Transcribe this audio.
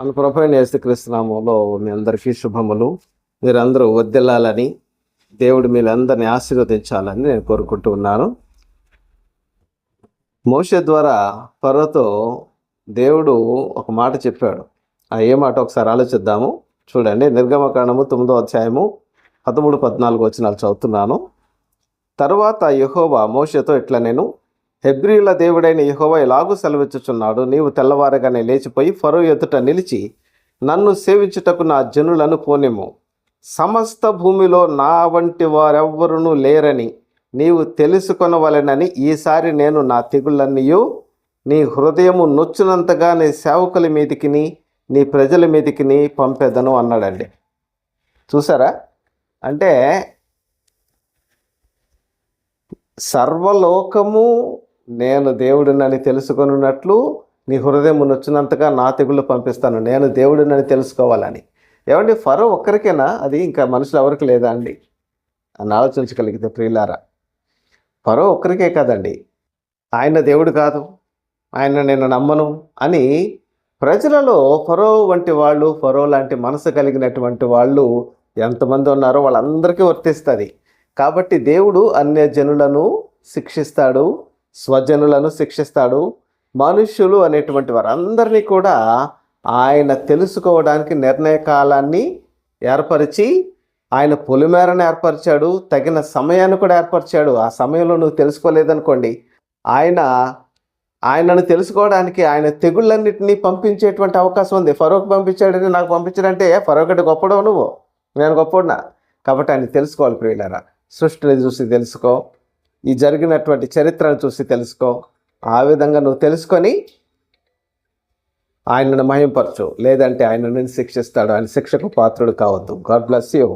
మన ప్రభువైన యేసుక్రీస్తు నామములో మీ అందరికీ శుభములు. మీరందరూ వర్ధిల్లాలని, దేవుడు మీరందరినీ ఆశీర్వదించాలని నేను కోరుకుంటూ ఉన్నాను. మోషే ద్వారా ఫరోతో దేవుడు ఒక మాట చెప్పాడు. ఏ మాట ఒకసారి ఆలోచిద్దాము. చూడండి, నిర్గమకాండము 9వ అధ్యాయము 13-14 వచనాలు చదువుతున్నాను. తరువాత యెహోవా మోషేతో ఇట్లా నేను హెబ్రీల దేవుడైన యెహోవా ఎలాగూ సెలవిచ్చుచున్నాడు, నీవు తెల్లవారగానే లేచిపోయి ఫరో ఎదుట నిలిచి నన్ను సేవించుటకు నా జనులను పోనిమ్ము. సమస్త భూమిలో నా వంటి వారెవ్వరునూ లేరని నీవు తెలుసుకొనవలెనని ఈసారి నేను నా తెగుళ్ళన్నీయు నీ హృదయము నొచ్చినంతగా నీ సేవకుల మీదికిని నీ ప్రజల మీదికిని పంపెదను అన్నాడండి. చూసారా? అంటే సర్వలోకము నేను దేవుడినని తెలుసుకొనున్నట్లు నీ హృదయం నొచ్చినంతగా నా తెగుళ్ళు పంపిస్తాను, నేను దేవుడినని తెలుసుకోవాలని. ఏమండి, ఫరో ఒక్కరికేనా అది? ఇంకా మనుషులు ఎవరికి లేదా అండి అని ఆలోచించగలిగితే ప్రియులారా, ఫరో ఒక్కరికే కాదండి. ఆయన దేవుడు కాదు, ఆయన నేను నమ్మను అని ప్రజలలో ఫరో వంటి వాళ్ళు, ఫరో లాంటి మనసు కలిగినటువంటి వాళ్ళు ఎంతమంది ఉన్నారో వాళ్ళందరికీ వర్తిస్తుంది. కాబట్టి దేవుడు అన్య జనులను శిక్షిస్తాడు, స్వజనులను శిక్షిస్తాడు. మనుష్యులు అనేటువంటి వారందరినీ కూడా ఆయన తెలుసుకోవడానికి నిర్ణయ కాలాన్ని ఏర్పరిచి ఆయన పొలిమేరను ఏర్పరిచాడు, తగిన సమయాన్ని కూడా ఏర్పరిచాడు. ఆ సమయంలో నువ్వు తెలుసుకోలేదనుకోండి, ఆయనను తెలుసుకోవడానికి ఆయన తెగుళ్ళన్నింటినీ పంపించేటువంటి అవకాశం ఉంది. ఫరోకి పంపించాడని నాకు పంపించాడంటే ఫరో కంటే గొప్పడవు నువ్వు, నేను గొప్పడినా. కాబట్టి ఆయన తెలుసుకోవాలి ప్రియులారా. సృష్టిని చూసి తెలుసుకో, ఈ జరిగినటువంటి చరిత్రను చూసి తెలుసుకో. ఆ విధంగా నువ్వు తెలుసుకొని ఆయనను మహింపరచు, లేదంటే ఆయన శిక్షిస్తాడు. ఆయన శిక్షకు పాత్రుడు కావద్దు. God bless you.